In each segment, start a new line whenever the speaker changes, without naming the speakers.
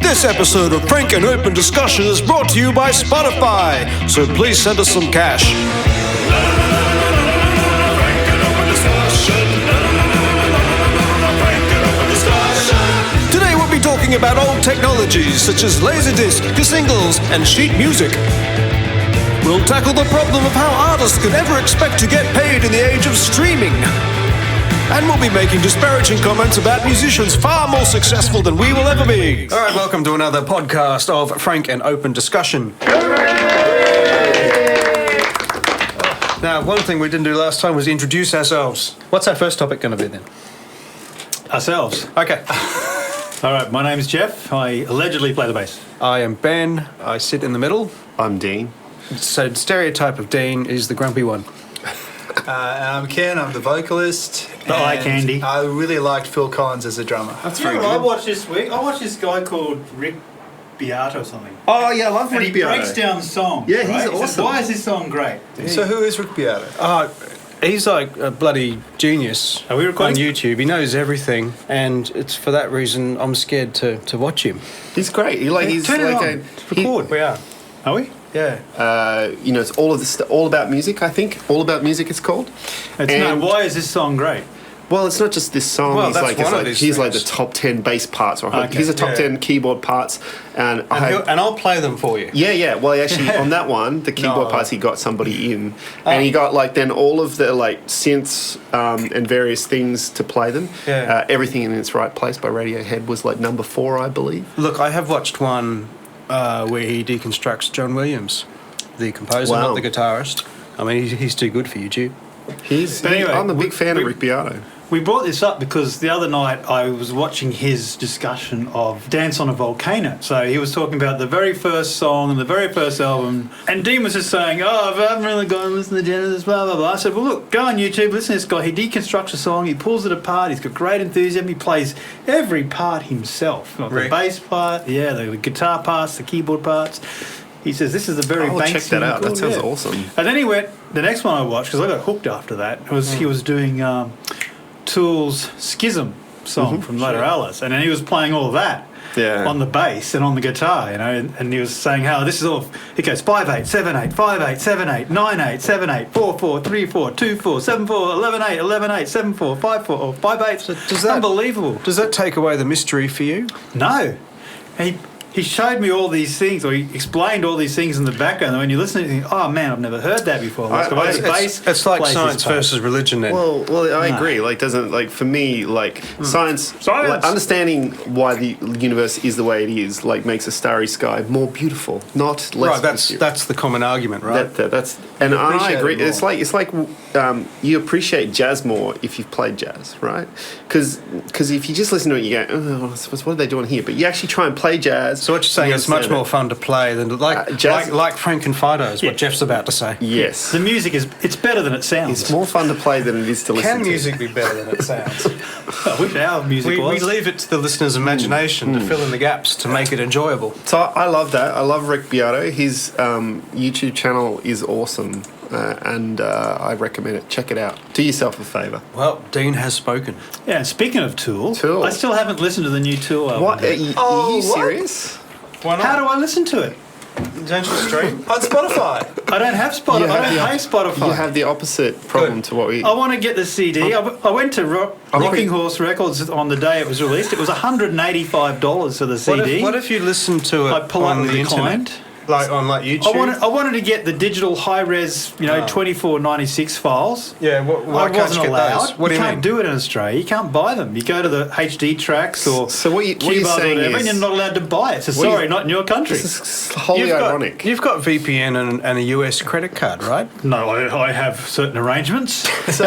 This episode of Frank and Open Discussion is brought to you by Spotify, so please send us some cash. Today we'll be talking about old technologies such as Laserdiscs, singles, and sheet music. We'll tackle the problem of how artists could ever expect to get paid in the age of streaming. And we'll be making disparaging comments about musicians far more successful than we will ever be. All right, welcome to another podcast of Frank and Open Discussion. Now, one thing we didn't do last time was introduce ourselves. What's our first topic going to be then?
Ourselves.
Okay.
All right, my name's Jeff. I allegedly play the bass.
I am Ben. I sit in the middle.
I'm Dean.
So the stereotype of Dean is the grumpy one.
I'm Ken, I'm the vocalist.
The eye candy.
I really liked Phil Collins as a drummer.
That's very good. I watched this week. I watched this guy called Rick Beato or something.
Oh, yeah, I love Rick Beato.
And he breaks down songs.
Yeah,
right?
he's
He says,
awesome.
why is this song great?
So who is Rick Beato?
He's like a bloody genius.
Are we recording?
On YouTube? He knows everything, and it's for that reason I'm scared to watch him.
He's great. He's
Turn it
like
on. Record. We are. Are we?
Yeah.
it's all about music. I think all about music. It's called.
Why is this song great?
Well, it's not just this song.
Well,
He's like the top 10 bass parts. Or
Okay.
He's the top 10 keyboard parts, and
I'll play them for you.
Yeah. Well, actually, on that one, the keyboard parts, he got somebody in, and he got then all of the synths and various things to play them.
Yeah.
Everything in its right place by Radiohead was number 4, I believe.
Look, I have watched one where he deconstructs John Williams, the composer,
Wow.
not the guitarist. I mean, he's too good for YouTube.
I'm a big fan of Rick Beato.
We brought this up because the other night I was watching his discussion of Dance on a Volcano. So he was talking about the very first song and the very first album. And Dean was just saying, I haven't really gone and listened to Genesis, blah, blah, blah. I said, well, look, go on YouTube, listen to this guy. He deconstructs a song, he pulls it apart, he's got great enthusiasm, he plays every part himself. Like the bass part, the guitar parts, the keyboard parts. He says, this is a very Banksy.
Check that out. That sounds awesome.
And then he went, the next one I watched, because I got hooked after that, he was doing Tool's Schism song from Later Alice, and then he was playing all of that on the bass and on the guitar, and he was saying how this is all. He goes 5/8, 7/8, 5/8, 7/8, 9/8, 7/8, 4/4, 3/4, 2/4, 7/4, 11/8, 11/8, 7/4, 5/4, or 5/8.
So does that
unbelievable?
Does that take away the mystery for you?
No, He showed me all these things, or he explained all these things in the background. And when you listen to it, you think, oh man, I've never heard that before.
It's like science versus religion then.
Well, I agree. For me, science. Understanding why the universe is the way it is, makes a starry sky more beautiful, not less.
Right. That's the common argument, right?
I agree. It's like you appreciate jazz more if you've played jazz, right? Because if you just listen to it, you go, what are they doing here? But you actually try and play jazz.
So what you're saying is it's much more fun to play than like Franken is what Jeff's about to say.
Yes.
The music it's better than it sounds.
It's more fun to play than it is to listen to.
Can music be better than it sounds?
I wish our music was.
We leave it to the listener's imagination to fill in the gaps to make it enjoyable.
So I love that. I love Rick Beato. His YouTube channel is awesome. And I recommend it. Check it out. Do yourself a favour.
Well, Dean has spoken.
Yeah, and speaking of Tool, I still haven't listened to the new Tool album.
What? Are you serious?
Why not?
How do I listen to it?
Don't you stream?
On Spotify.
I don't have Spotify. I don't pay Spotify.
You have the opposite problem to what we...
I want to get the CD. I went to Rocking Horse Records on the day it was released. It was $185 for the CD.
What if you listened to it
I politely
on the
declined.
internet? On YouTube?
I wanted to get the digital high-res, 2496 files.
Yeah, why can't you get
allowed.
those? What do you mean?
can't do it in Australia. You can't buy them. You go to the HD Tracks or
so what you're
Cubase
saying
or whatever,
is,
and you're not allowed to buy it. So sorry, not in your country.
This is wholly ironic.
You've got VPN and a US credit card, right?
No, I have certain arrangements.
So,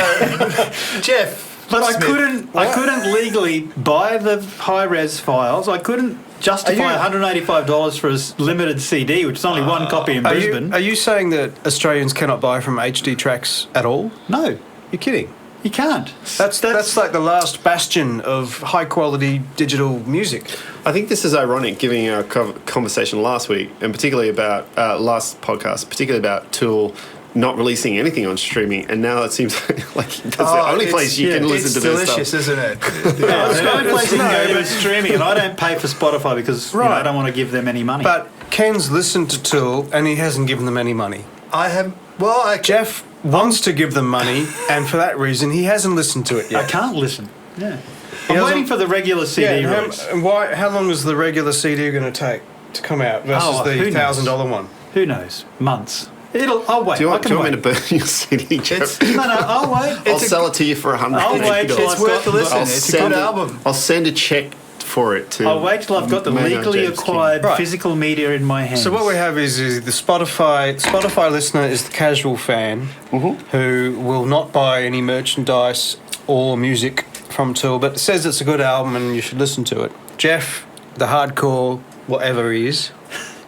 Jeff...
But I couldn't legally buy the high-res files. I couldn't justify $185 for a limited CD, which is only one copy in Brisbane.
Are you saying that Australians cannot buy from HD Tracks at all?
No.
You're kidding.
You can't.
That's like the last bastion of high-quality digital music.
I think this is ironic, given our conversation last week, and particularly about last podcast, particularly about Tool not releasing anything on streaming, and now it seems like that's the only place you can listen to this stuff.
It's delicious, isn't it?
Yeah, it's the only place you can go with streaming, and I don't pay for Spotify because I don't want to give them any money.
But Ken's listened to Tool, and he hasn't given them any money.
I have. Well,
Jeff wants to give them money, and for that reason, he hasn't listened to it yet.
I can't listen. Yeah. I'm waiting for the regular CD release.
How long is the regular CD going to take to come out versus the $1,000 one?
Who knows? Months. I'll wait.
Do you want me to burn your CD, Jeff?
No, I'll wait.
I'll sell it to you for $100.
I'll wait till
it's worth the listen. It's a good album.
I'll send a check for it to.
I'll wait till I've got the legally acquired physical media in my hands.
So what we have is the Spotify listener is the casual fan who will not buy any merchandise or music from Tool, but says it's a good album and you should listen to it. Jeff, the hardcore, whatever he is.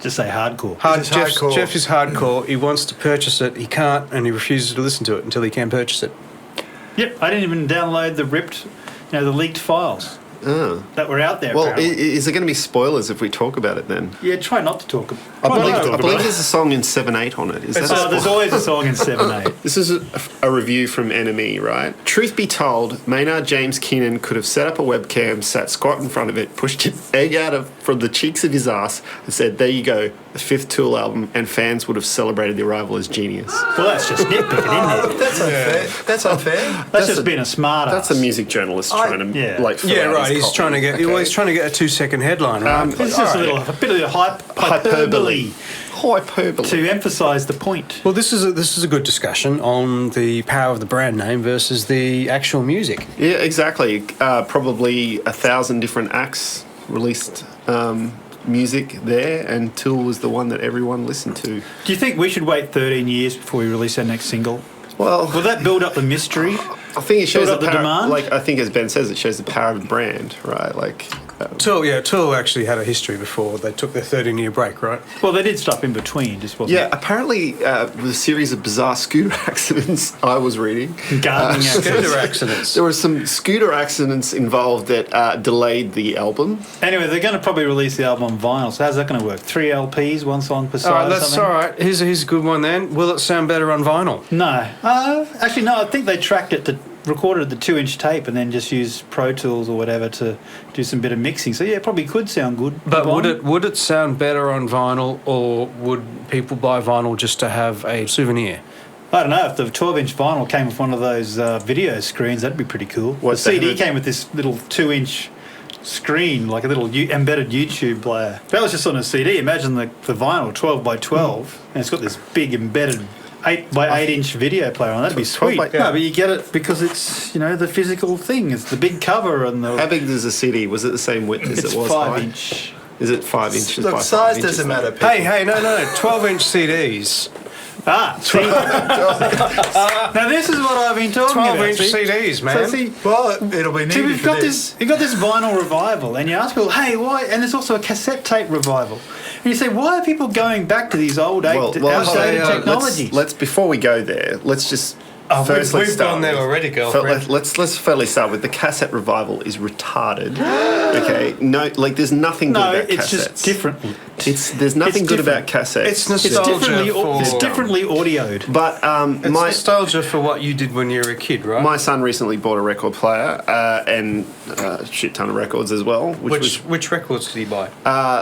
Just say hardcore.
Hardcore. Jeff is hardcore. He wants to purchase it. He can't, and he refuses to listen to it until he can purchase it.
Yep, I didn't even download the leaked files that were out there.
Well, is there going to be spoilers if we talk about it then?
Yeah, try not to talk about it.
I believe there's a song in 7/8 on it.
There's always a song in 7/8.
This is a review from NME, right? Truth be told, Maynard James Keenan could have set up a webcam, sat squat in front of it, pushed an egg from the cheeks of his ass, and said, "There you go, the 5th Tool album," and fans would have celebrated the arrival as genius.
Well, that's just nitpicking, isn't it?
That's unfair. That's unfair.
That's just being a smart ass.
That's a music journalist trying to fill out his
He's trying to get.
Okay.
Well, he's trying to get a 2-second headline. Right?
It's just a bit of hyperbole.
Hyperbole.
To emphasise the point.
Well, this is a good discussion on the power of the brand name versus the actual music.
Yeah, exactly. Probably 1,000 different acts released music there, and Tool was the one that everyone listened to.
Do you think we should wait 13 years before we release our next single?
Well,
will that build up the mystery?
I think it shows
the
power,
demand.
Like I think, as Ben says, it shows the power of the brand, right? Like
Tool actually had a history before they took their 13-year break, right?
Well, they did stuff in between, just wasn't it?
Apparently, with a series of bizarre scooter accidents I was reading.
Gardening
scooter accidents.
There were some scooter accidents involved that delayed the album.
Anyway, they're going to probably release the album on vinyl. So how's that going to work? 3 LPs, one song per side.
All right, that's all right. Here's a good one then. Will it sound better on vinyl?
No, actually, no. I think they recorded the 2-inch tape and then just used Pro Tools or whatever to do some bit of mixing. So yeah, it probably could sound good.
But would it sound better on vinyl, or would people buy vinyl just to have a souvenir?
I don't know. If the 12-inch vinyl came with one of those video screens, that'd be pretty cool. The CD came with this little 2-inch screen, like a little embedded YouTube player. That was just on a CD. Imagine the vinyl 12 by 12, and it's got this big embedded 8 by 8-inch video player on. That'd be sweet. No, but you get it because it's the physical thing. It's the big cover and the.
How big is the CD? Was it the same width as it was?
5-inch.
Is it 5 inches?
Look,
by
size
5 inches?
doesn't matter. People.
Hey, no, 12-inch CDs.
See? Now this is what I've been talking about.
12-inch CDs, man.
So see,
well, it'll be needed.
See, you've got this vinyl revival, and you ask people, hey, why? And there's also a cassette tape revival. And you say, why are people going back to these old outdated technologies?
Let's before we go there, let's just.
We've gone there already, girlfriend.
Let's firstly start with the cassette revival is retarded. Okay, no, like there's nothing good about cassettes.
No, it's just different.
There's nothing good about cassettes.
It's nostalgia.
It's differently audioed.
But
it's nostalgia for what you did when you were a kid, right?
My son recently bought a record player and a shit ton of records as well.
Which records did he buy?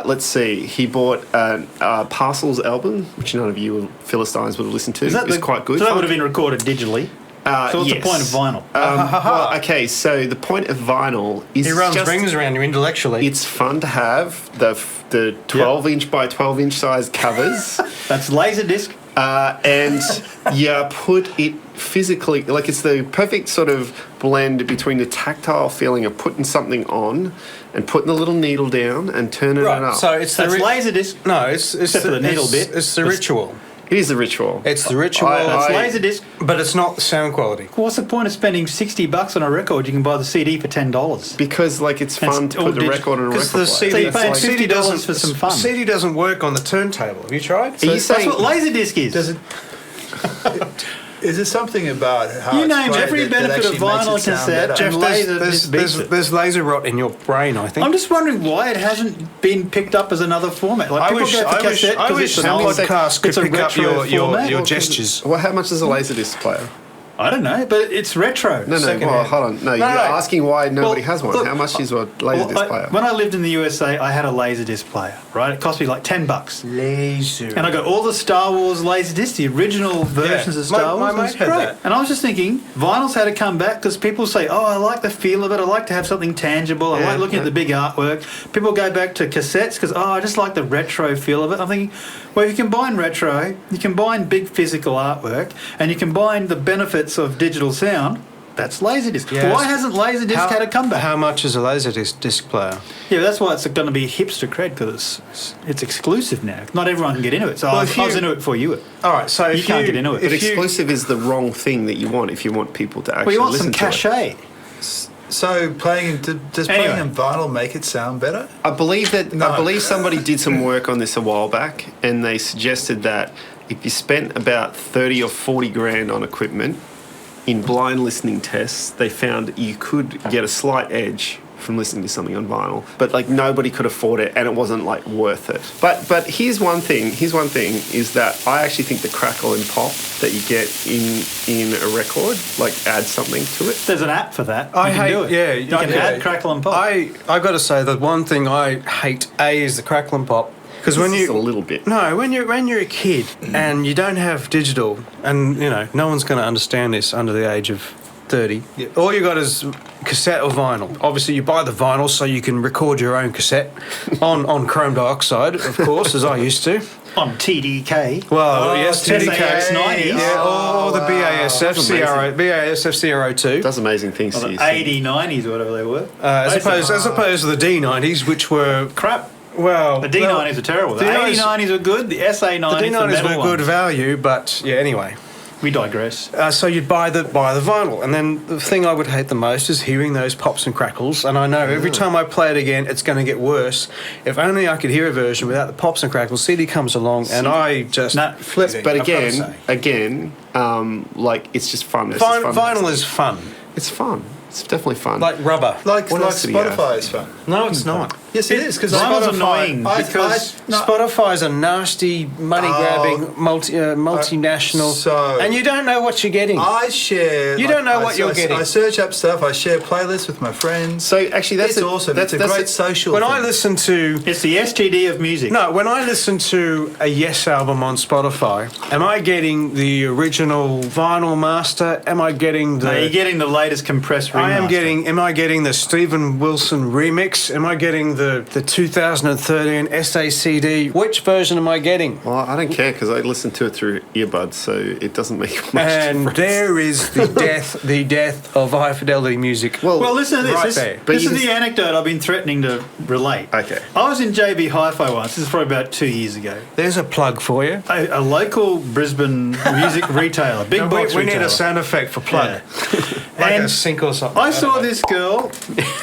Let's see. He bought a Parcels album, which none of you Philistines would have listened to. It's quite good.
So that would have been recorded digitally. So what's the point of vinyl?
Well, okay, so the point of vinyl is
he runs rings around you intellectually.
It's fun to have the 12-inch by 12-inch size covers.
That's Laserdisc.
And you put it physically, like it's the perfect sort of blend between the tactile feeling of putting something on and putting the little needle down and turning it up.
So that's Laserdisc.
No, it's
except for the needle bit.
It's the ritual.
It is the ritual.
It's the ritual.
It's Laserdisc.
But it's not the sound quality.
What's the point of spending $60 on a record? You can buy the CD for $10.
Because it's fun to put the record on a record player.
So you're paying $50 for some fun.
CD doesn't work on the turntable. Have you tried?
Are you saying
that's what Laserdisc is.
Does it?
Is there something about how
You
it's
name
played
every
that
benefit of
actually makes
vinyl
it sound
cassette,
better?
Jeff,
Jeff,
laser
there's,
beats it.
there's laser rot in your brain, I think.
I'm just wondering why it hasn't been picked up as another format. Like people go for cassette
I
because
wish
it's an old
podcast could
it's a
pick up
retro
your
format.
gestures.
Well, how much is a Laserdisc player?
I don't know, but it's retro.
No,
Second
well,
hand.
hold on. No, you're asking why nobody has one.
look,
How much is a Laserdisc player?
When I lived in the USA, I had a Laserdisc player, right? It cost me like $10.
Laser.
And I got all the Star Wars Laserdiscs, the original versions of Star
My
Wars.
mate
It was
had
great.
that.
And I was just thinking, vinyl's had to come back because people say, oh, I like the feel of it. I like to have something tangible. I like looking at the big artwork. People go back to cassettes because, I just like the retro feel of it. I'm thinking, well, if you combine retro, you combine big physical artwork, and you combine the benefits of digital sound, that's Laserdisc.
Yes.
Why hasn't Laserdisc had a comeback?
How much is a Laserdisc player?
Yeah, that's why it's going to be hipster cred because it's exclusive now. Not everyone can get into it. So
Well,
I
if
was
you-
into it before you.
All right, so
You can't get into it.
But
if you-
exclusive is the wrong thing that you want if you want people to
Well,
actually
you want
listen
some
to it.
cachet.
So does
Anyway.
playing in vinyl make it sound better?
I believe
No.
I believe somebody did some work on this a while back, and they suggested that if you spent about 30 or 40 grand on equipment in blind listening tests, they found you could get a slight edge from listening to something on vinyl, but like nobody could afford it, and it wasn't like worth it. But here's one thing. Is that I actually think the crackle and pop that you get in a record like adds something to it.
There's an app for that.
I
you can
hate,
do it.
yeah,
You can add crackle and pop.
I got to say that one thing I hate is the crackle and pop because when
Just a
you
little bit.
when you're a kid and you don't have digital, and no one's going to understand this under the age of 30. All you got is cassette or vinyl. Obviously, you buy the vinyl so you can record your own cassette on chrome dioxide, of course, as I used to.
On TDK.
Well, yes,
TDK.
TDK,
90s.
or the BASF
That's amazing.
BASF CR02.
Does amazing things
Or
to
the
you.
80, 90s or whatever they were.
As opposed to the D90s, which were
Crap.
well,
The D90s are terrible. The
D90s
8090s were good. The SA90s,
the
the
D90s
metal
were good
ones.
value, but yeah. Anyway,
We digress.
so you'd buy the vinyl, and then the thing I would hate the most is hearing those pops and crackles. And I know every time I play it again, it's going to get worse. If only I could hear a version without the pops and crackles. CD comes along, and I just
No,
flip.
But
I've gotta
again,
say.
like it's just fun. It's just fun.
Vinyl is fun,
It's fun. It's definitely fun.
like rubber.
Like
What else did he have?
Spotify is fun.
No, it's not.
Yes, it is because
Vinyl's annoying because
Spotify's a nasty, money-grabbing, multinational,
so-
and you don't know what you're getting.
I share.
You don't know what you're getting.
I search up stuff. I share playlists with my friends.
So actually, that's
It's awesome. It's a great social.
When
thing.
I listen to
it's the STD of music.
when I listen to a Yes album on Spotify, am I getting the original vinyl master? Am I getting the?
No, you're getting the latest compressed remaster.
Am I getting the Stephen Wilson remix? Am I getting the 2013 SACD? Which version am I getting?
Well, I don't care because I listen to it through earbuds, so it doesn't make much
And
difference.
there is the death of high fidelity music.
Well, listen to this.
Right
This,
there.
But
this
you
is
can
the anecdote I've been threatening to relate.
Okay.
I was in JB Hi-Fi once. This is probably about 2 years ago.
There's a plug for you.
A local Brisbane music retailer, big box
we
retailer.
need a sound effect for plug.
Yeah.
Like
And
a sync or something.
I saw this girl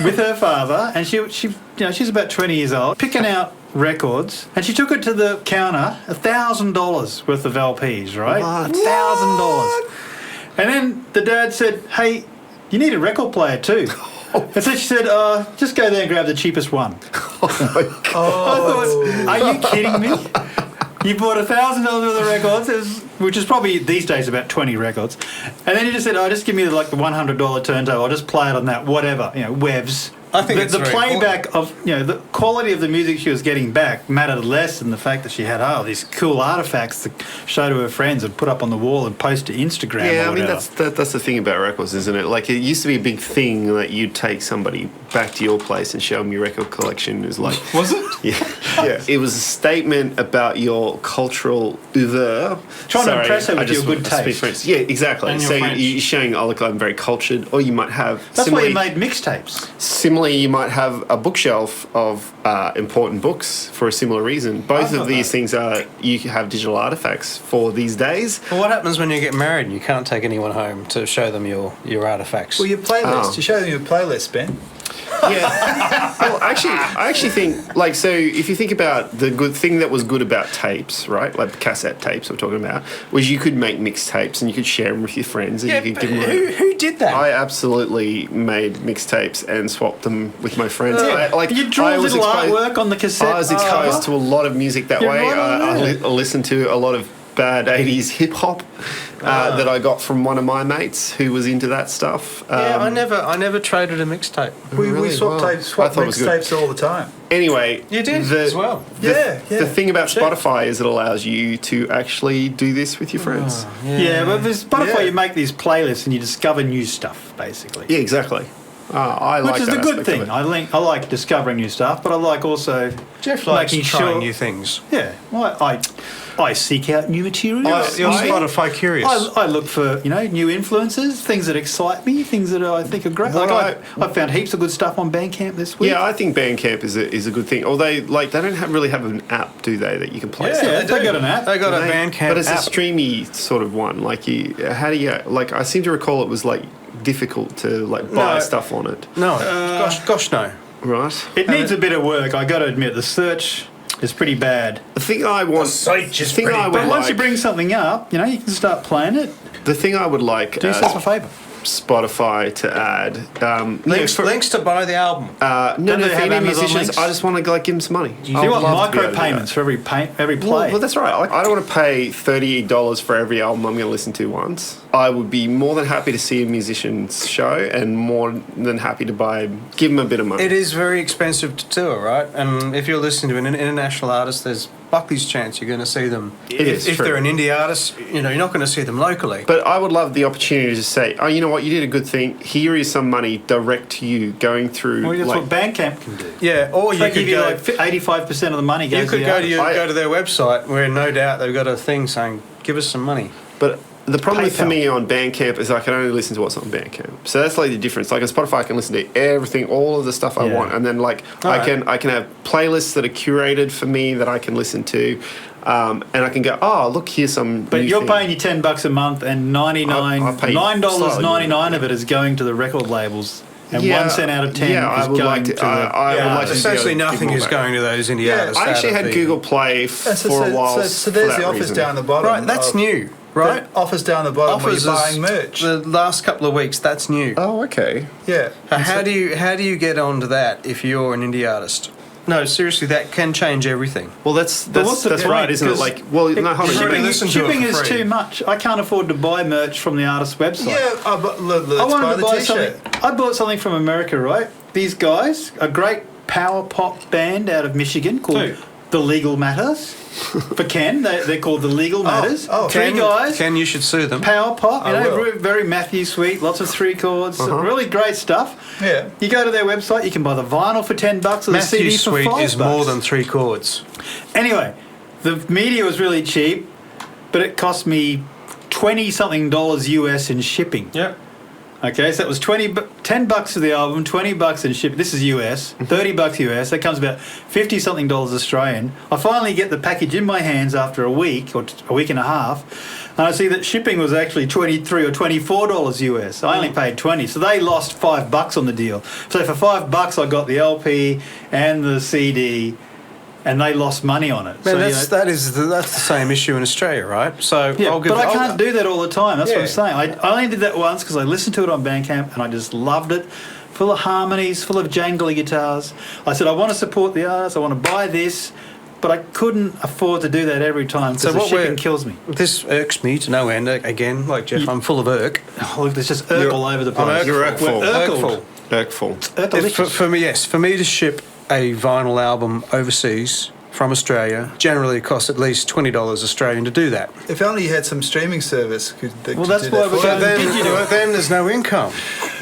with her father, and she's about 20 years old, picking out records, and she took it to the counter, $1,000 worth of LPs, right? $1,000. And then the dad said, "Hey, you need a record player too." And so she said, "Just go there and grab the cheapest one." I thought, are you kidding me? You bought $1,000 worth of records, which is probably these days about 20 records, and then you just said, just give me the $100 turntable. I'll just play it on that, whatever, Webs."
I think
the
it's very
playback of the quality of the music she was getting back mattered less than the fact that she had these cool artifacts to show to her friends and put up on the wall and post to Instagram.
Yeah,
or
I mean
whatever.
that's the thing about records, isn't it? Like it used to be a big thing that you'd take somebody back to your place and show them your record collection. It was like,
Was it?
yeah, it was a statement about your cultural oeuvre.
Trying to impress her
I
with
just
your good
speak
taste.
French. Yeah, exactly.
And your
So
French.
you're showing, look, I'm very cultured, or you might have.
That's why
similarly,
you made mixtapes.
Similarly, you might have a bookshelf of important books for a similar reason. Both of these things are you have digital artifacts for these days.
Well, what happens when you get married and you can't take anyone home to show them your artifacts?
Well, your playlist.
Oh.
To show them your playlist, Ben.
Yeah. Well, I actually think, like, so if you think about the good thing that was good about tapes, right? Like cassette tapes we're talking about, was you could make mixtapes and you could share them with your friends and
Yeah,
you could
but
give them
who did that?
I absolutely made mixtapes and swapped them with my friends.
You draw little artwork on the cassette.
I was exposed to a lot of music that
You're
way.
right on
I
there.
listened to a lot of bad 80s hip hop that I got from one of my mates who was into that stuff.
I never traded a mixtape.
We
Really?
swap
Wow.
tapes, swap
I thought it was good.
mixtapes all the time.
Anyway,
You did as well.
The thing about Spotify is it allows you to actually do this with your friends.
Yeah, but with Spotify,
Yeah.
you make these playlists and you discover new stuff, basically.
Yeah, exactly. I like
Which is
that
the good
aspect of
thing.
it.
I like discovering new stuff, but I like also
Jeff likes
making
trying
sure.
new things.
Yeah, well, I seek out new materials.
You're Spotify curious.
I look for new influences, things that excite me, things that I think are great.
What
I found heaps of good stuff on Bandcamp this week.
Yeah, I think Bandcamp is a good thing. Although, like, they don't really have an app, do they, that you can play stuff?
Yeah, they got an app.
They got a
They-
Bandcamp
but it's
app.
a streamy sort of one. Like, how do you like? I seem to recall it was like difficult to like buy
No.
stuff on it,
No, gosh, no.
right?
It needs a bit of work. I got to admit, the search is pretty bad.
The thing I want,
site is
the thing
pretty
I would
But once you
like,
bring something up, you can start playing it.
the thing I would like
Do yourself a favour.
Spotify to add.
Links to buy the album.
No,
Don't they
for
have
any
Amazon
musicians,
links?
I just want to like give them some money.
Do you want
I'd love to be
micro
able to do that.
payments for every play?
Well, that's right. Like, I don't want to pay $30 for every album I'm going to listen to once. I would be more than happy to see a musician's show and more than happy to give them a bit of money.
It is very expensive to tour, right? And if you're listening to an international artist, there's Buckley's chance you're going to see them.
is
If
true.
they're an indie artist, you're not going to see them locally.
But I would love the opportunity to say, oh, you know what, you did a good thing. Here is some money direct to you going through.
Well, that's
like,
what Bandcamp can do.
Yeah, or you
They
could
give you
go.
like 85% of the money goes
You could
to the
go
artist.
to their website where no doubt they've got a thing saying, "Give us some money."
but the problem for
PayPal.
me on Bandcamp is I can only listen to what's on Bandcamp. So that's like the difference. Like on Spotify, I can listen to everything, all of the stuff I
Yeah.
want, and then like I can have playlists that are curated for me that I can listen to, and I can go, oh, look, here's some.
But
new
you're
thing.
paying your $10 a month, and
I pay
$9.99 of it is going to the record labels, and 1 cent out of 10
Yeah,
is
I would
going
like to.
to.
I would like to
Essentially,
be able to give
nothing
more
is
back.
going to those indie
Yeah,
artists.
I actually
out of
had
the-
Google Play for a while.
So
for
there's
that
the office
reason.
down the bottom.
Right, that's new, right?
The office down the bottom
Offers
where you're
us
buying merch.
The last couple of weeks, that's new.
Oh, okay.
Yeah.
How do you get onto that if you're an indie artist? No, seriously, that can change everything.
Well, that's
what's the
right,
point?
isn't it?
'Cause
Like, well, no, hold on.
Shipping- listen to it
Shipping
for
is
free.
too much. I can't afford to buy merch from the artist's website.
Yeah, but let's
I wanted
buy
to
the
buy
t-shirt.
something. I bought something from America, right? These guys, a great power pop band out of Michigan called
Who?
The Legal Matters. For Ken, they're called The Legal Matters. Three guys.
Ken, you should sue them.
Power pop,
I will.
very Matthew Sweet, lots of 3 chords, really great stuff.
Yeah.
You go to their website, you can buy the vinyl for $10 or the
Matthew
CD for
Sweet
$5.
is more than 3 chords.
Anyway, the media was really cheap, but it cost me $20-something US in shipping.
Yep.
Okay, so it was $10 for the album, $20 in shipping. This is US, $30 US. That comes about $50-something Australian. I finally get the package in my hands after a week or a week and a half, and I see that shipping was actually $23 or $24 US. I only paid $20, so they lost $5 on the deal. So for $5, I got the LP and the CD, and they lost money on it.
Man,
So,
that's the same issue in Australia, right? So
yeah, but I can't
do.
do that all the time. That's what
Yeah.
I'm saying. I only did that once because I listened to it on Bandcamp and I just loved it. Full of harmonies, full of jangly guitars. I said, I want to support the artist, I want to buy this, but I couldn't afford to do that every time because the shipping kills me.
This irks me to no end. Again, like Jeff, I'm full of irk.
Oh, look, there's just irk all over the
I'm
place.
You're irkful.
We're irkled.
Irkful.
Irkalicious.
For me, yes. For me to ship a vinyl album overseas from Australia, generally it costs at least $20 Australian to do that.
If only you had some streaming service that
Well,
could
that's
do
why
that
we're
for
going
you.
Then there's no income.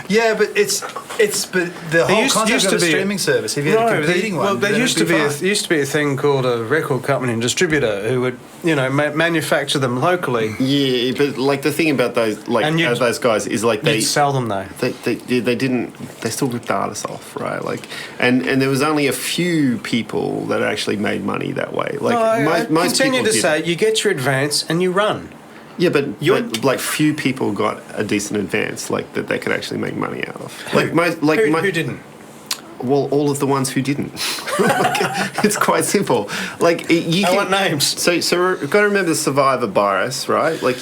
Yeah, but but the whole concept of a streaming service. If you had a competing one,
well, there
then
used to be a thing called a record company and distributor who would manufacture them locally.
Yeah, but like the thing about those those guys is like
You'd sell them though.
they still ripped the artists off, right? Like, and there was only a few people that actually made money that way. Like
I
most
continue
people
to
did.
say you get your advance and you run.
Yeah, but like few people got a decent advance, like that they could actually make money out of. Who
Who didn't?
Well, all of the ones who didn't. It's quite simple. Like
I want names.
So we've got to remember the survivor bias, right? Like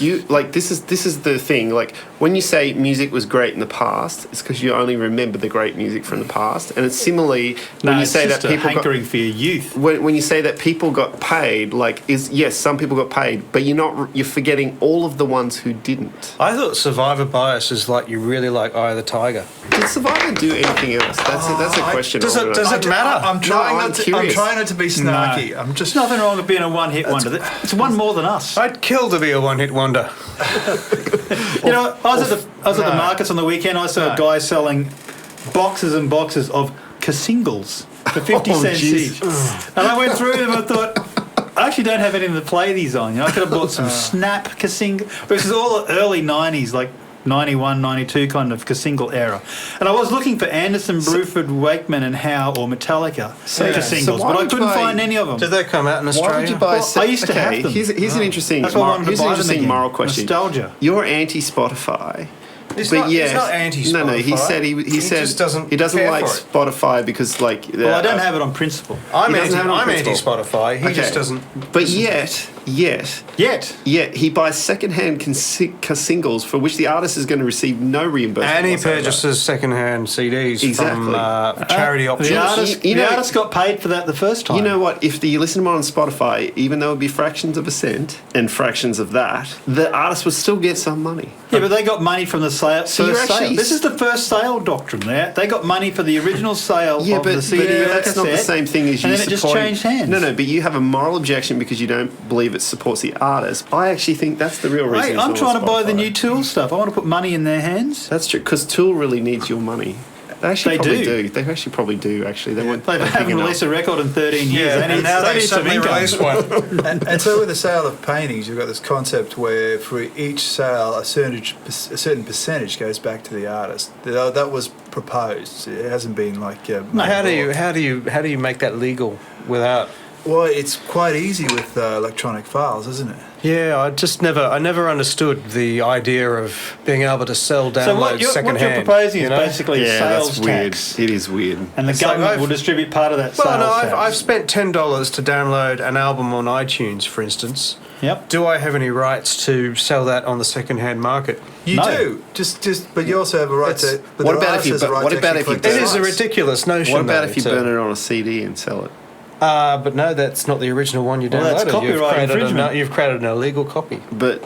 this is the thing. Like when you say music was great in the past, it's because you only remember the great music from the past. And it's similarly when you say that people
hankering for your youth.
When you say that people got paid, yes, some people got paid, but you're forgetting all of the ones who didn't.
I thought survivor bias is like you really like Eye of the Tiger.
Did Survivor do anything else? That's a question.
Does it matter?
I'm trying not to be snarky.
No. There's nothing wrong with being a one-hit wonder. It's one more than us.
I'd kill to be a one-hit wonder.
You know, I was at the markets on the weekend. I saw a guy selling boxes and boxes of Casingles for 50 cents each. And I went through them and I thought, I actually don't have anything to play these on. You know, I could have bought some Snap Casingles. This is all early 90s, like 91, 92 kind of Casingle era. And I was looking for Anderson, Bruford, Wakeman and Howe or Metallica Casingles, but I couldn't find any of them.
Did they come out in Australia?
Why would you buy
I used to have them.
Here's an interesting moral question.
Nostalgia.
You're anti-Spotify.
He's not anti-Spotify.
No, he said he said
just doesn't
he doesn't
care
like
for it.
Spotify because
Well, I don't have it on principle.
I'm
principle.
anti-Spotify. He just doesn't.
But yet, he buys second-hand singles for which the artist is going to receive no reimbursement.
And he purchases second-hand CDs from charity options.
The artist got paid for that the first time.
You know what? If you listen to him on Spotify, even though it would be fractions of a cent and fractions of that, the artist would still get some money.
Yeah, but they got money from the first sale. This is the first sale doctrine. They got money for the original sale of the CD.
But that's not the same thing as you
and then it just changed hands.
No, but you have a moral objection because you don't believe it supports the artist. I actually think that's the real reason.
I'm trying to buy the new Tool stuff. I want to put money in their hands.
That's true, because Tool really needs your money. They probably do. They actually probably do. Actually, they
haven't released a record in 13 years.
And now they suddenly release one.
and so with the sale of paintings, you've got this concept where for each sale, a certain percentage goes back to the artist. That was proposed. It hasn't been like.
How do you make that legal without?
Well, it's quite easy with electronic files, isn't it?
Yeah, I never understood the idea of being able to sell downloads secondhand.
What you're proposing is basically a sales
weird.
tax.
It is weird.
And the government will distribute part of that sales tax.
I've spent $10 to download an album on iTunes, for instance.
Yep.
Do I have any rights to sell that on the secondhand market?
You do. But you also have a right to.
What about if you?
It is a ridiculous notion.
What about if you burn it on a CD and sell it?
But no, that's not the original one you downloaded.
Well, that's copyright infringement.
You've created an illegal copy.
But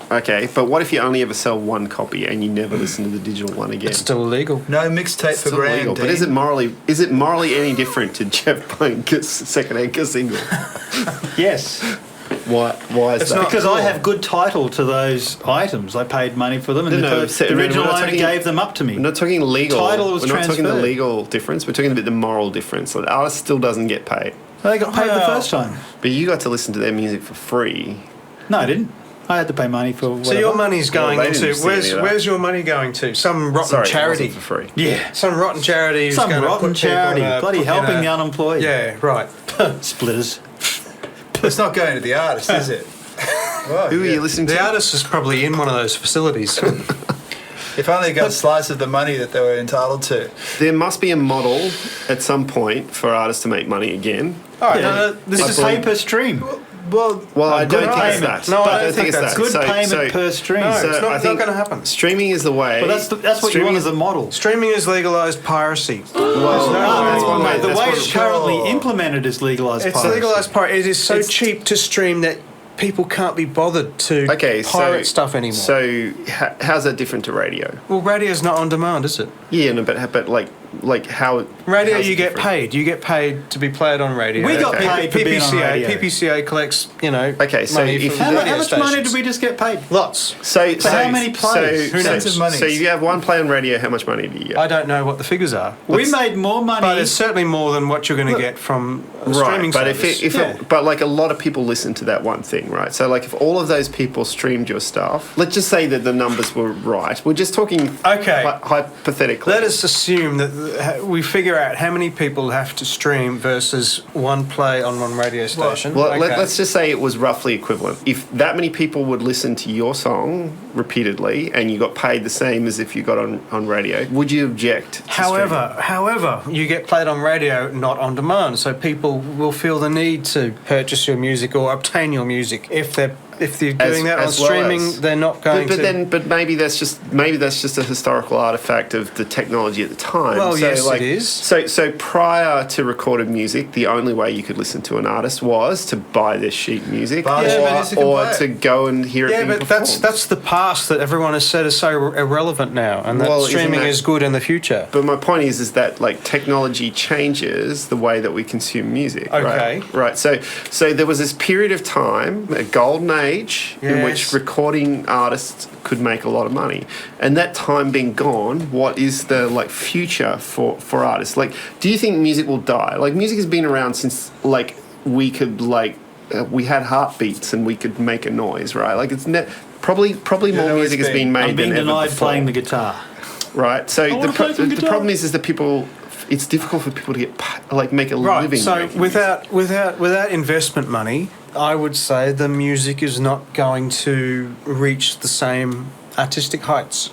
what if you only ever sell one copy and you never listen to the digital one again?
It's still illegal.
No mixtape for grand.
But is it morally any different to Jeff playing second-hand single?
Yes.
Why is that?
Because I have good title to those items. I paid money for them, and the original owner gave them up to me.
We're not talking legal.
Title was
We're not
transferred.
talking the legal difference. We're talking about the moral difference. So the artist still doesn't get paid.
They got paid the first time.
But you got to listen to their music for free.
No, I didn't. I had to pay money for whatever.
So your money's going into... Where's your money going to? Some rotten charity.
It wasn't for free.
Yeah.
Some rotten charity.
Some rotten charity. Bloody helping the unemployed.
Yeah, right.
Splitters.
It's not going to the artist, is it? Well,
Who are you listening to?
The artist is probably in one of those facilities.
If only they got a slice of the money that they were entitled to.
There must be a model at some point for artists to make money again.
All right, this is pay per stream.
Well,
I don't think it's that.
No, I don't think it's that.
Good payment per stream.
No, it's not going to happen.
Streaming is the way.
Well, that's what you want as a model.
Streaming is legalised piracy.
The way it's currently implemented is legalised piracy.
It's legalised piracy. It is so cheap to stream that people can't be bothered to pirate stuff anymore.
So how's that different to radio?
Well, radio's not on demand, is it?
Yeah, no, but like how...
Radio, you get paid. You get paid to be played on radio.
We got paid for being on radio.
PPCA collects,
Okay, so
money from
how much money did we just get paid?
Lots.
So how many players?
Who knows?
So you have one play on radio, how much money do you get?
I don't know what the figures are.
We made more money.
But it's certainly more than what you're going to get from a streaming service.
But like a lot of people listen to that one thing, right? So like if all of those people streamed your stuff, let's just say that the numbers were right. We're just talking hypothetically.
Let us assume that we figure out how many people have to stream versus one play on one radio station.
Well,
Okay.
let's just say it was roughly equivalent. If that many people would listen to your song repeatedly and you got paid the same as if you got on radio, would you object to
However, you get played on radio, not on demand, so people will feel the need to purchase your music or obtain your music. If they're doing that on
as well
streaming,
as-
they're not going to.
But maybe that's just a historical artifact of the technology at the time.
Well,
so,
yes,
like,
it is.
So prior to recorded music, the only way you could listen to an artist was to buy their sheet music,
Buy their music and
or
play it.
to go and hear it.
Yeah,
being
but
performed.
that's the past that everyone has said is so irrelevant now, and that
Well, isn't
streaming
that-
is good in the future.
But my point is that like technology changes the way that we consume music.
Okay.
Right. So there was this period of time, a golden age, in which
Yes.
recording artists could make a lot of money. And that time being gone, what is the like future for artists? Like, do you think music will die? Like, music has been around since like we could like we had heartbeats and we could make a noise, right? Like it's probably more
no,
music
it's
has been made
I'm being
than ever
denied
before.
playing the guitar.
Right. So
wanna play some
the
guitar.
problem is that people. It's difficult for people to get make a
Right.
living.
So
making music.
without investment money, I would say the music is not going to reach the same artistic heights.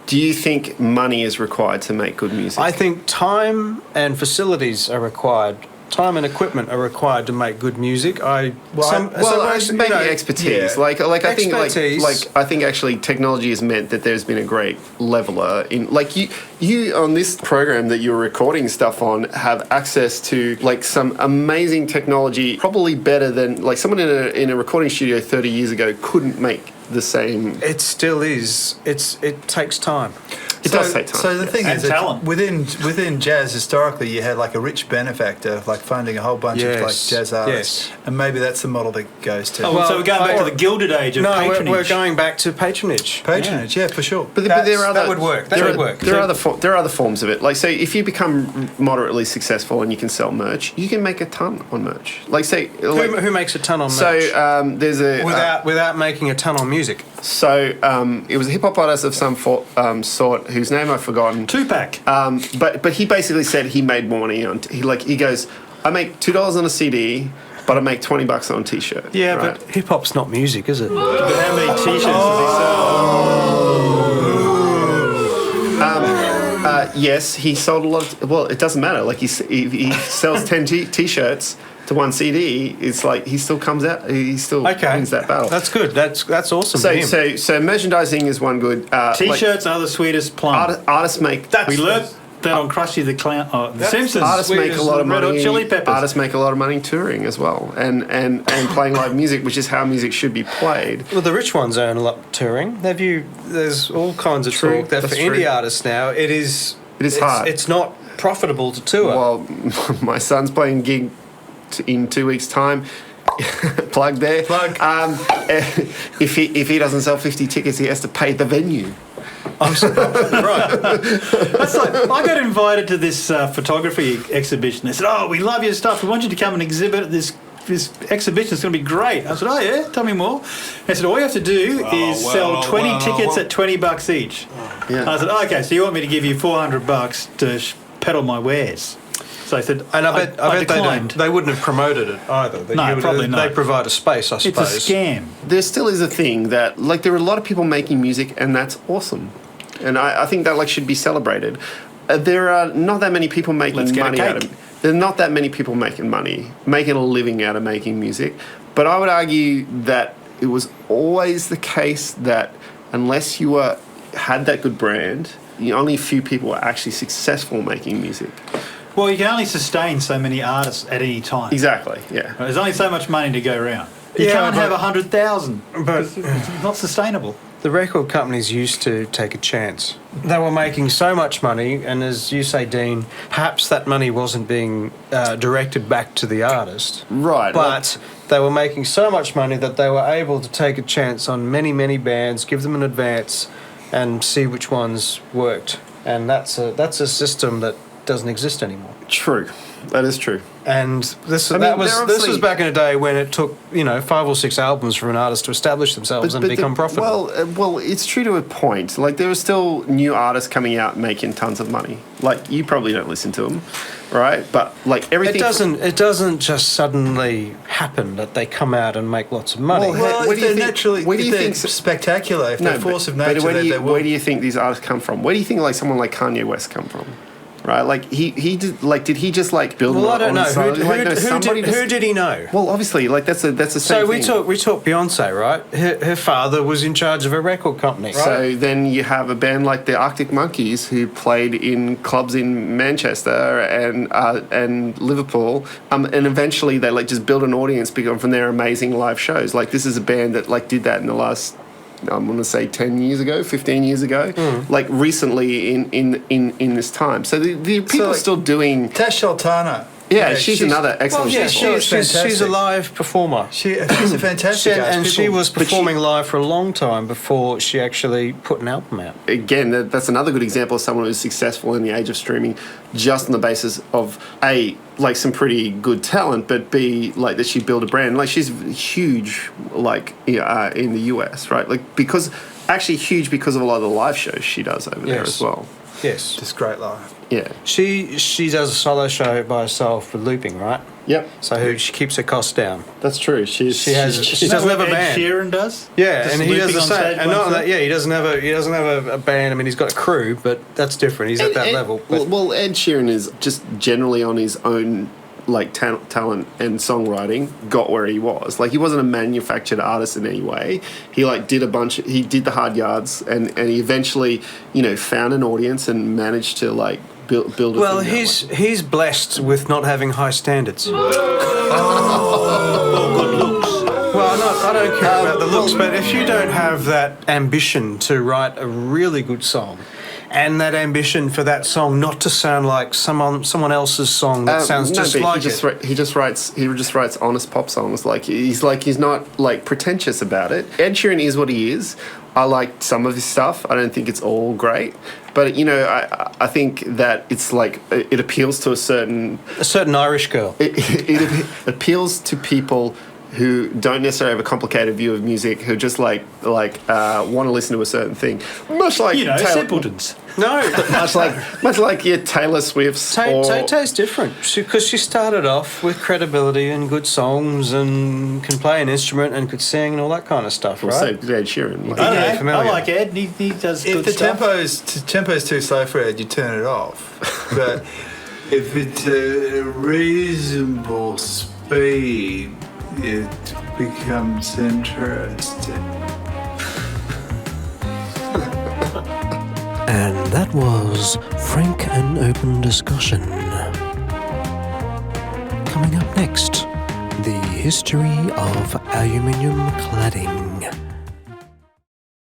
Do you think money is required to make good music?
I think time and facilities are required. Time and equipment are required to make good music.
maybe expertise.
yeah.
I think
Expertise.
I think actually technology has meant that there's been a great leveler in like you on this program that you're recording stuff on have access to like some amazing technology, probably better than like someone in a recording studio 30 years ago couldn't make the same.
It still is. It takes time.
It does take time.
So the thing
And
is, that
talent.
within jazz historically, you had like a rich benefactor, like funding a whole bunch of like
Yes,
jazz artists,
yes.
and maybe that's the model that goes to
Oh, so we're going back to the Gilded Age of
No,
patronage.
we're going back to patronage.
patronage. Yeah, for sure.
But there are
that
other,
would work. That
there
would
are-
work.
There are other forms of it. Like, say, if you become moderately successful and you can sell merch, you can make a ton on merch. Like, say, like,
Who makes a ton on merch?
so there's a
without making a ton on music.
so it was a hip hop artist of some sort whose name I've forgotten.
Tupac.
But he basically said he made more money on he goes, I make $2 on a CD, but I make $20 on a T-shirt.
Yeah,
right?
but hip hop's not music, is it?
But how many T-shirts does he sell?
Yes, he sold a lot. Well, it doesn't matter. Like he sells 10 T-shirts to one CD. It's like he still comes out. He still wins that battle.
That's good. That's awesome.
so
for him.
so merchandising is one good.
T-shirts are the sweetest plum.
Artists make.
We learnt that on Krusty the Clown. Oh, The Simpsons.
Artists
sweet
make
as
a lot of
Red Hot
money.
Chili Peppers.
Artists make a lot of money touring as well, and playing live music, which is how music should be played.
Well, the rich ones earn a lot touring. There's all kinds of
True,
talk that for
that's
indie
true.
artists now it is
hard.
It's not profitable to tour.
Well, my son's playing gig in 2 weeks' time. Plug there.
Plug.
If he doesn't sell 50 tickets, he has to pay the venue.
I'm surprised. Right.
That's like, I got invited to this photography exhibition. They said, "Oh, we love your stuff. We want you to come and exhibit at this exhibition. It's going to be great." I said, "Oh yeah, tell me more." They said, "All you have to do is sell 20 tickets at $20 each."
Yeah.
I said, "Okay, so you want me to give you $400 to peddle my wares?" So I said,
And I bet they
declined.
don't. They wouldn't have promoted it either.
No, probably not.
They provide a space, I
It's
suppose.
a scam.
There still is a thing that, like, there are a lot of people making music, and that's awesome. And I think that, like, should be celebrated. There are not that many people making
Let's get a
money out
cake.
of There are not that many people making money, making a living out of making music. But I would argue that it was always the case that unless you had that good brand, only a few people were actually successful making music.
Well, you can only sustain so many artists at any time.
Exactly, yeah.
There's only so much money to go around. You
Yeah,
can't
but-
have 100,000.
But
It's not sustainable.
the record companies used to take a chance. They were making so much money, and as you say, Dean, perhaps that money wasn't being directed back to the artist.
Right.
But they were making so much money that they were able to take a chance on many, many bands, give them an advance, and see which ones worked. And that's a system that doesn't exist anymore.
True. That is true.
And this
I mean,
that was
they're
this
obviously-
was back in a day when it took 5 or 6 albums for an artist to establish themselves and become profitable.
Well, it's true to a point. Like, there are still new artists coming out making tons of money. Like, you probably don't listen to them, right? But like everything,
It doesn't just suddenly happen that they come out and make lots of money.
Well,
Where
if
do you
they're
think-
naturally,
where do
if
you
they're
think-
spectacular, if they're force of nature,
where
then they will.
do you think these artists come from? Where do you think like someone like Kanye West come from? Right, like he did, like, did he just like build?
Well, I don't know.
his own- like, no, somebody
Who did he know?
Well, obviously, like that's the same
So
thing.
we talk Beyonce, right? Her father was in charge of a record company.
So then you have a band like the Arctic Monkeys who played in clubs in Manchester and Liverpool, and eventually they like just built an audience from their amazing live shows. Like, this is a band that like did that in the last, I'm going to say 10 years ago, 15 years ago, like recently in this time. So the people are
like,
still doing.
Tash Sultana.
Yeah, she's another excellent
Well, yeah,
example.
she's a
fantastic.
live performer.
She's a fantastic artist.
And she
People-
was performing live for a long time before she actually put an album out.
Again, that's another good example of someone who's successful in the age of streaming, just on the basis of A, like some pretty good talent, but B, like that she built a brand. Like, she's huge, like in the US, right? Like, actually huge because of a lot of the live shows she does over there as well.
Yes.
Just great live.
Yeah.
She does a solo show by herself with looping, right?
Yep.
So she keeps her costs down.
That's true.
She doesn't
Isn't that
have a
what Ed
band.
Sheeran does?
Yeah,
Just
and he does
looping
the
on
same.
stage
And
by
not
himself?
that, he doesn't have a band. I mean, he's got a crew, but that's different. He's at that level. But
Well, Ed Sheeran is just generally on his own, like, talent and songwriting, got where he was. Like, he wasn't a manufactured artist in any way. He like did he did the hard yards, and he eventually, found an audience and managed to like build a thing that way.
he's blessed with not having high standards. Well, I don't care about the looks, but if you don't have that ambition to write a really good song, and that ambition for that song not to sound like someone else's song that sounds just
but
like
he just writes honest pop songs. He's not like pretentious about it. Ed Sheeran is what he is. I like some of his stuff. I don't think it's all great, but I think that it's like it appeals to a certain
Irish girl.
it appeals to people who don't necessarily have a complicated view of music, who just want to listen to a certain thing, much like
simpletons.
No,
much like your Taylor Swift's.
Tay-Tay's different because she started off with credibility and good songs and can play an instrument and could sing and all that kind of stuff, right?
So Ed Sheeran.
I don't know.
familiar.
I like Ed. He does
If
good
the tempo's too slow for Ed, you turn it off. But if it's a reasonable speed, it becomes interesting.
And that was Frank and Open Discussion. Coming up next, the history of aluminium cladding.